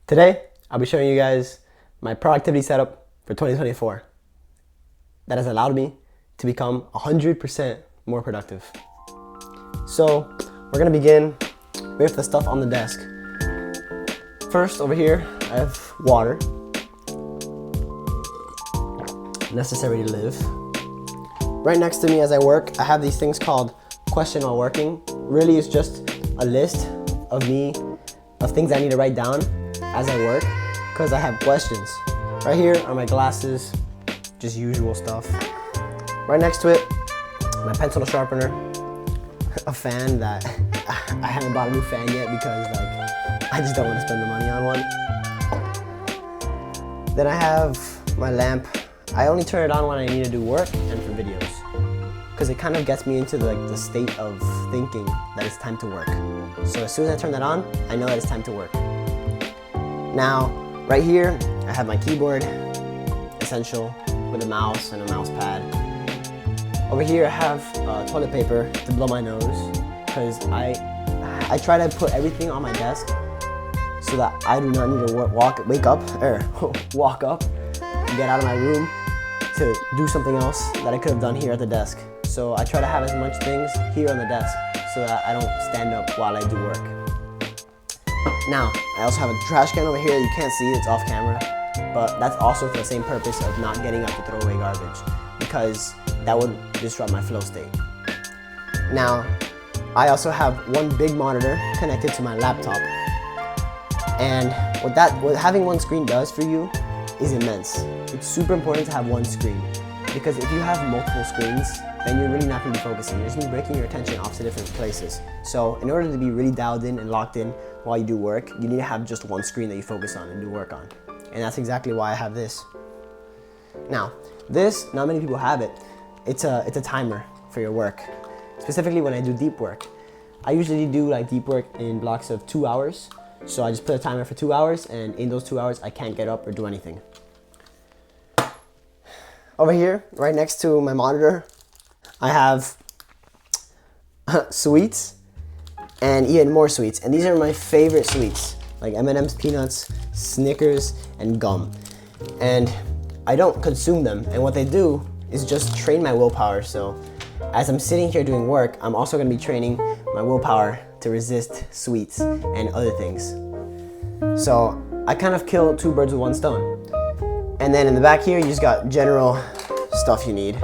Today, I'll be showing you guys my productivity setup for 2024 that has allowed me to become 100% more productive. So, we're gonna begin with the stuff on the desk. First, over here, I have water, necessary to live. Right next to me as I work, I have these things called question while working. Really, it's just a list of things I need to write down as I work, because I have questions. Right here are my glasses, just usual stuff. Right next to it, my pencil sharpener, a fan that I haven't bought a new fan yet because I just don't want to spend the money on one. Then I have my lamp. I only turn it on when I need to do work and for videos, because it kind of gets me into the state of thinking that it's time to work. So as soon as I turn that on, I know that it's time to work. Now, right here, I have my keyboard, essential, with a mouse and a mouse pad. Over here, I have toilet paper to blow my nose, because I try to put everything on my desk so that I do not need to walk up, get out of my room to do something else that I could have done here at the desk. So I try to have as much things here on the desk so that I don't stand up while I do work. Now, I also have a trash can over here. You can't see it, it's off camera, but that's also for the same purpose of not getting up to throw away garbage, because that would disrupt my flow state. Now, I also have one big monitor connected to my laptop, and what having one screen does for you is immense. It's super important to have one screen, because if you have multiple screens, then you're really not going to be focusing. You're just going to be breaking your attention off to different places. So in order to be really dialed in and locked in while you do work, you need to have just one screen that you focus on and do work on. And that's exactly why I have this. Now, this, not many people have it. It's a timer for your work, specifically when I do deep work. I usually do deep work in blocks of 2 hours. So I just put a timer for 2 hours, and in those 2 hours, I can't get up or do anything. Over here, right next to my monitor, I have sweets and even more sweets. And these are my favorite sweets, like M&M's, peanuts, Snickers, and gum. And I don't consume them. And what they do is just train my willpower. So as I'm sitting here doing work, I'm also gonna be training my willpower to resist sweets and other things. So I kind of kill two birds with one stone. And then in the back here, you just got general stuff you need.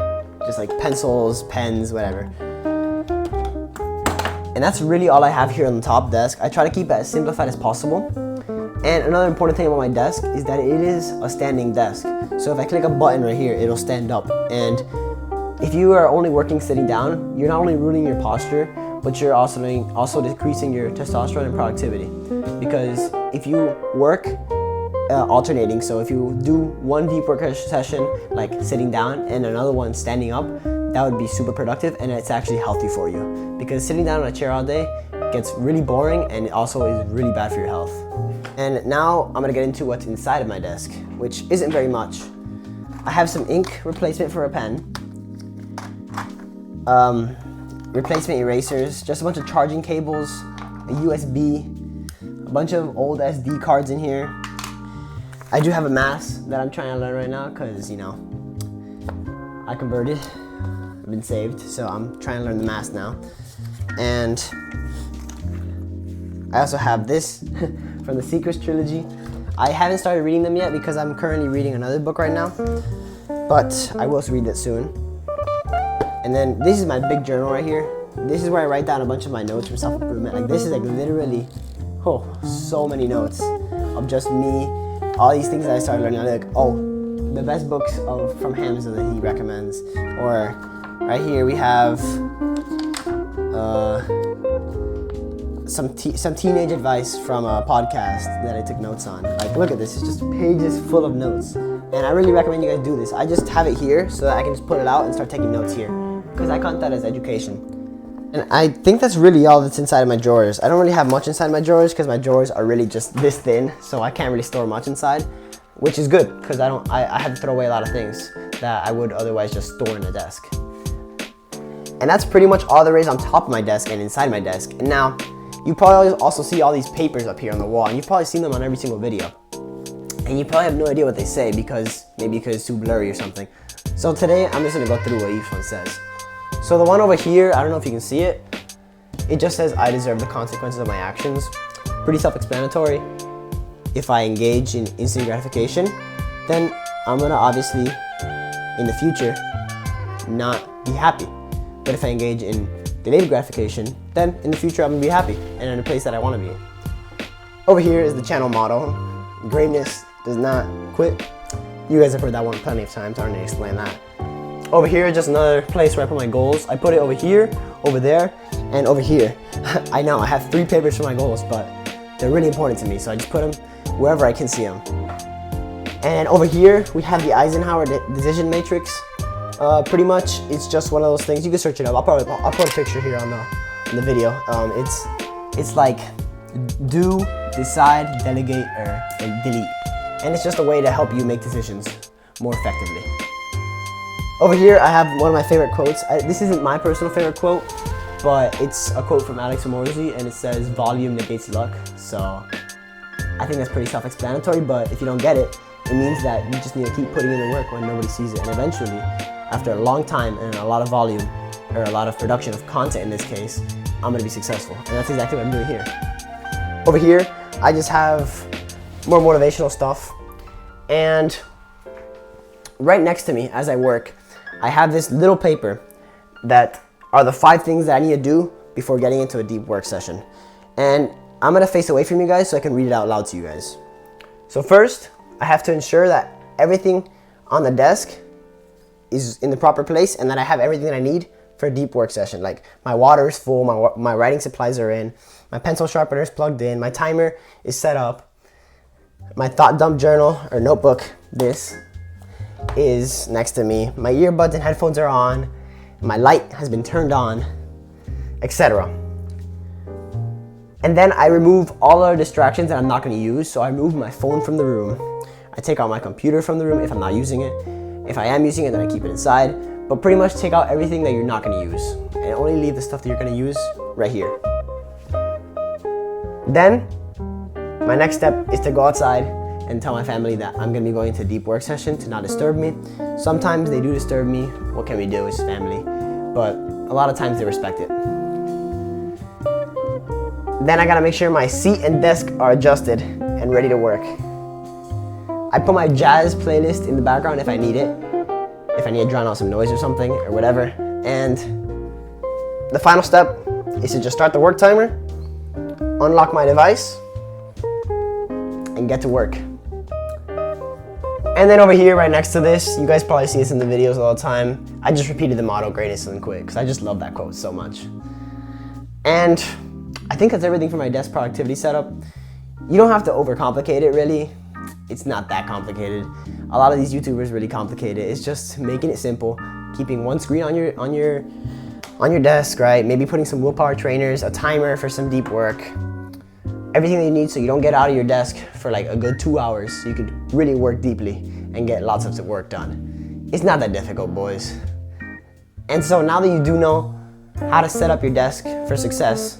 Just like pencils, pens, whatever. And that's really all I have here on the top desk. I try to keep it as simplified as possible. And another important thing about my desk is that it is a standing desk. So if I click a button right here, it'll stand up. And if you are only working sitting down, you're not only ruining your posture, but you're also decreasing your testosterone and productivity. Because if you work alternating, so if you do one deep work session like sitting down and another one standing up, that would be super productive, and it's actually healthy for you, because sitting down on a chair all day gets really boring and it also is really bad for your health. And now I'm gonna get into what's inside of my desk, which isn't very much. I have some ink replacement for a pen, replacement erasers, just a bunch of charging cables, a USB, a bunch of old SD cards in here. I do have a math that I'm trying to learn right now, because I converted, I've been saved, so I'm trying to learn the math now. And I also have this from the Secrets trilogy. I haven't started reading them yet because I'm currently reading another book right now, but I will read it soon. And then this is my big journal right here. This is where I write down a bunch of my notes from self-improvement. This is literally, so many notes of just me, all these things that I started learning. I'm the best books from Hamza that he recommends. Or right here we have some teenage advice from a podcast that I took notes on. Look at this, it's just pages full of notes. And I really recommend you guys do this. I just have it here so that I can just put it out and start taking notes here, because I count that as education. And I think that's really all that's inside of my drawers. I don't really have much inside my drawers because my drawers are really just this thin, so I can't really store much inside, which is good, because I have to throw away a lot of things that I would otherwise just store in the desk. And that's pretty much all there is on top of my desk and inside my desk. And now, You probably also see all these papers up here on the wall, and you've probably seen them on every single video. And you probably have no idea what they say because it's too blurry or something. So today I'm just gonna go through what each one says. So the one over here, I don't know if you can see it. It just says, I deserve the consequences of my actions. Pretty self-explanatory. If I engage in instant gratification, then I'm gonna obviously, in the future, not be happy. But if I engage in delayed gratification, then in the future I'm gonna be happy and in a place that I wanna be. Over here is the channel motto. Greatness does not quit. You guys have heard that one plenty of times, I don't need to explain that. Over here is just another place where I put my goals. I put it over here, over there, and over here. I know, I have 3 papers for my goals, but they're really important to me, so I just put them wherever I can see them. And over here, we have the Eisenhower decision matrix. Pretty much, it's just one of those things. You can search it up. I'll put a picture here on the video. It's like do, decide, delegate, and delete. And it's just a way to help you make decisions more effectively. Over here, I have one of my favorite quotes. This isn't my personal favorite quote, but it's a quote from Alex Hormozy, and it says, volume negates luck. So I think that's pretty self-explanatory, but if you don't get it, it means that you just need to keep putting in the work when nobody sees it. And eventually, after a long time and a lot of volume, or a lot of production of content in this case, I'm gonna be successful. And that's exactly what I'm doing here. Over here, I just have more motivational stuff. And right next to me, as I work, I have this little paper that are the 5 things that I need to do before getting into a deep work session. And I'm gonna face away from you guys so I can read it out loud to you guys. So first, I have to ensure that everything on the desk is in the proper place and that I have everything that I need for a deep work session. Like my water is full, my writing supplies are in, my pencil sharpener is plugged in, my timer is set up, my thought dump journal or notebook, this is next to me, my earbuds and headphones are on, my light has been turned on, etc. And then I remove all other distractions that I'm not going to use. So I remove my phone from the room. I take out my computer from the room if I'm not using it. If I am using it, then I keep it inside. But pretty much take out everything that you're not going to use and only leave the stuff that you're going to use right here. Then my next step is to go outside and tell my family that I'm going to be going to a deep work session to not disturb me. Sometimes they do disturb me. What can we do? It's family. But a lot of times they respect it. Then I gotta make sure my seat and desk are adjusted and ready to work. I put my jazz playlist in the background if I need it, if I need to drown out some noise or something or whatever. And the final step is to just start the work timer, unlock my device, and get to work. And then over here, right next to this, you guys probably see this in the videos all the time. I just repeated the motto, greatness doesn't quit, because I just love that quote so much. And I think that's everything for my desk productivity setup. You don't have to overcomplicate it, really. It's not that complicated. A lot of these YouTubers really complicate it. It's just making it simple, keeping one screen on your desk, right? Maybe putting some willpower trainers, a timer for some deep work. Everything that you need so you don't get out of your desk for like a good 2 hours so you can really work deeply and get lots of work done. It's not that difficult, boys. And so now that you do know how to set up your desk for success,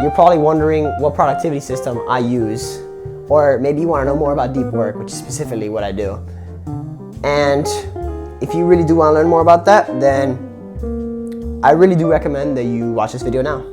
you're probably wondering what productivity system I use, or maybe you want to know more about deep work, which is specifically what I do. And if you really do want to learn more about that, then I really do recommend that you watch this video now.